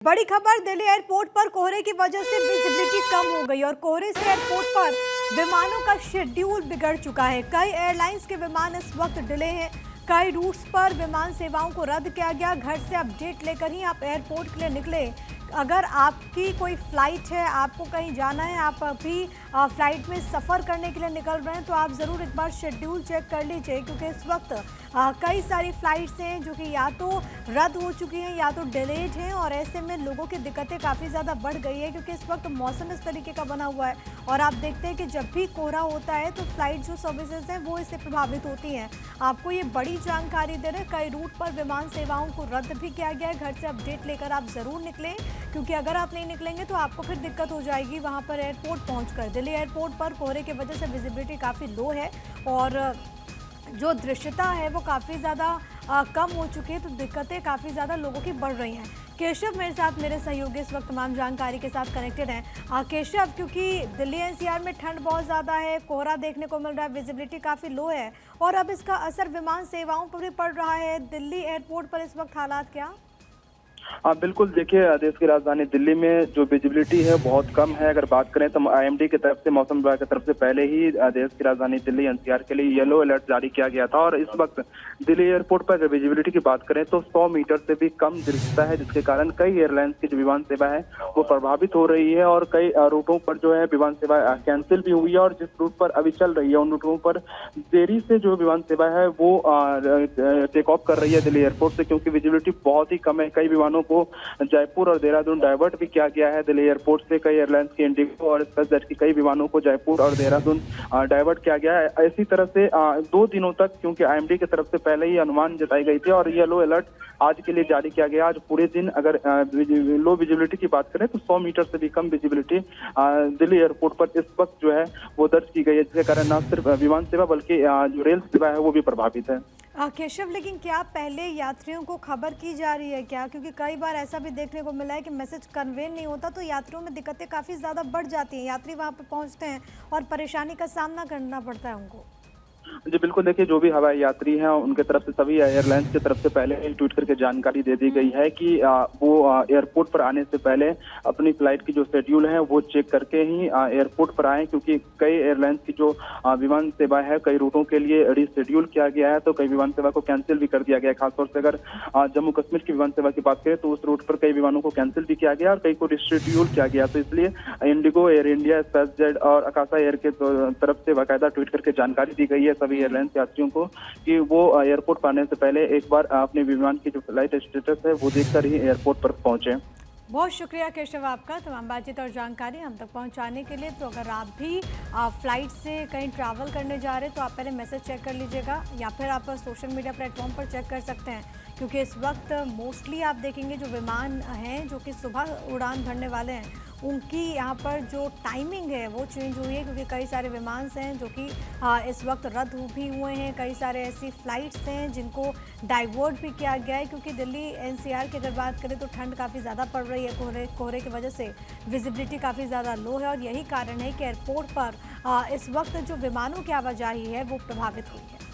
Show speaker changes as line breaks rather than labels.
बड़ी खबर, दिल्ली एयरपोर्ट पर कोहरे की वजह से विजिबिलिटी कम हो गई और कोहरे से एयरपोर्ट पर विमानों का शेड्यूल बिगड़ चुका है। कई एयरलाइंस के विमान इस वक्त डिले हैं। कई रूट्स पर विमान सेवाओं को रद्द किया गया। घर से अपडेट लेकर ही आप एयरपोर्ट के लिए निकले। अगर आपकी कोई फ़्लाइट है, आपको कहीं जाना है, आप अभी फ़्लाइट में सफ़र करने के लिए निकल रहे हैं, तो आप ज़रूर एक बार शेड्यूल चेक कर लीजिए, क्योंकि इस वक्त कई सारी फ़्लाइट्स हैं जो कि या तो रद्द हो चुकी हैं या तो डिलेड हैं, और ऐसे में लोगों की दिक्कतें काफ़ी ज़्यादा बढ़ गई है, क्योंकि इस वक्त मौसम इस तरीके का बना हुआ है। और आप देखते हैं कि जब भी कोहरा होता है तो फ़्लाइट जो सर्विसेज हैं वो इससे प्रभावित होती हैं। आपको ये बड़ी जानकारी दे रहे हैं, कई रूट पर विमान सेवाओं को रद्द भी किया गया है। घर से अपडेट लेकर आप ज़रूर निकलें, क्योंकि अगर आप नहीं निकलेंगे तो आपको फिर दिक्कत हो जाएगी वहाँ पर एयरपोर्ट पहुँचकर। दिल्ली एयरपोर्ट पर कोहरे की वजह से विजिबिलिटी काफ़ी लो है और जो दृश्यता है वो काफ़ी ज़्यादा कम हो चुकी है, तो दिक्कतें काफ़ी ज़्यादा लोगों की बढ़ रही हैं। केशव मेरे साथ, मेरे सहयोगी इस वक्त तमाम जानकारी के साथ कनेक्टेड हैं। केशव, क्योंकि दिल्ली एनसीआर में ठंड बहुत ज़्यादा है, कोहरा देखने को मिल रहा है, विजिबिलिटी काफ़ी लो है और अब इसका असर विमान सेवाओं पर भी पड़ रहा है। दिल्ली एयरपोर्ट पर इस वक्त हालात क्या?
हाँ बिल्कुल, देखिए देश की राजधानी दिल्ली में जो विजिबिलिटी है बहुत कम है। अगर बात करें तो आईएमडी की तरफ से, मौसम विभाग की तरफ से पहले ही देश की राजधानी दिल्ली एनसीआर के लिए येलो अलर्ट जारी किया गया था और इस वक्त दिल्ली एयरपोर्ट पर अगर विजिबिलिटी की बात करें तो 100 मीटर से भी कम दृश्यता है, जिसके कारण कई एयरलाइंस की जो विमान सेवा है वो प्रभावित हो रही है और कई रूटों पर जो है विमान सेवा कैंसिल भी हुई है और जिस रूट पर अभी चल रही है उन रूटों पर देरी से जो विमान सेवा है वो टेक ऑफ कर रही है दिल्ली एयरपोर्ट से, क्योंकि विजिबिलिटी बहुत ही कम है। कई विमानों को जयपुर और देहरादून डाइवर्ट भी किया गया है दिल्ली एयरपोर्ट से। कई एयरलाइंस के इंडिगो और स्पाइसजेट की कई विमानों को जयपुर और देहरादून डाइवर्ट किया गया है। इसी तरह से 2 दिनों तक, क्योंकि आईएमडी की तरफ से पहले ही अनुमान जताई गई थी और येलो अलर्ट आज के लिए जारी किया गया। आज पूरे दिन अगर लो विजिबिलिटी की बात करें तो 100 मीटर से भी कम विजिबिलिटी दिल्ली एयरपोर्ट पर इस वक्त जो है वो दर्ज की गई है, जिसके कारण न सिर्फ विमान सेवा बल्कि जो रेल सेवा है वो भी प्रभावित है।
केशव, लेकिन क्या पहले यात्रियों को खबर की जा रही है क्या? क्योंकि कई बार ऐसा भी देखने को मिला है कि मैसेज कन्वे नहीं होता तो यात्रियों में दिक्कतें काफ़ी ज़्यादा बढ़ जाती हैं। यात्री वहाँ पर पहुँचते हैं और परेशानी का सामना करना पड़ता है उनको।
जी बिल्कुल, देखिए जो भी हवाई यात्री हैं उनके तरफ से सभी एयरलाइंस की तरफ से पहले ही ट्वीट करके जानकारी दे दी गई है कि वो एयरपोर्ट पर आने से पहले अपनी फ्लाइट की जो शेड्यूल है वो चेक करके ही एयरपोर्ट पर आएं, क्योंकि कई एयरलाइंस की जो विमान सेवा है कई रूटों के लिए रीशेड्यूल किया गया है, तो कई विमान सेवा को कैंसिल भी कर दिया गया है। खासतौर से अगर जम्मू कश्मीर की विमान सेवा की बात करें तो उस रूट पर कई विमानों को कैंसिल भी किया गया और कई को रीशेड्यूल किया गया। तो इसलिए इंडिगो, एयर इंडिया, स्पाइसजेट और आकाशा एयर के तरफ से बाकायदा ट्वीट करके जानकारी दी गई है सभी एयरलाइंस यात्रियों को कि वो एयरपोर्ट पर आने से पहले एक बार अपने विमान की जो फ्लाइट स्टेटस है वो देखकर ही एयरपोर्ट पर पहुंचे।
बहुत शुक्रिया केशव आपका तमाम बातचीत और जानकारी हम तक पहुंचाने के लिए। तो अगर आप भी फ्लाइट से कहीं ट्रैवल करने जा रहे हैं तो आप पहले मैसेज चेक कर लीजिएगा या फिर आप सोशल मीडिया प्लेटफॉर्म पर चेक कर सकते हैं, क्योंकि इस वक्त मोस्टली आप देखेंगे जो विमान हैं जो कि सुबह उड़ान भरने वाले हैं उनकी यहाँ पर जो टाइमिंग है वो चेंज हुई है, क्योंकि कई सारे विमान हैं जो कि इस वक्त रद्द भी हुए हैं। कई सारे ऐसी फ़्लाइट्स हैं जिनको डाइवर्ट भी किया गया है, क्योंकि दिल्ली एनसीआर की अगर बात करें तो ठंड काफ़ी ज़्यादा पड़ रही है। कोहरे की वजह से विजिबिलिटी काफ़ी ज़्यादा लो है और यही कारण है कि एयरपोर्ट पर इस वक्त जो विमानों की आवाजाही है वो प्रभावित हुई है।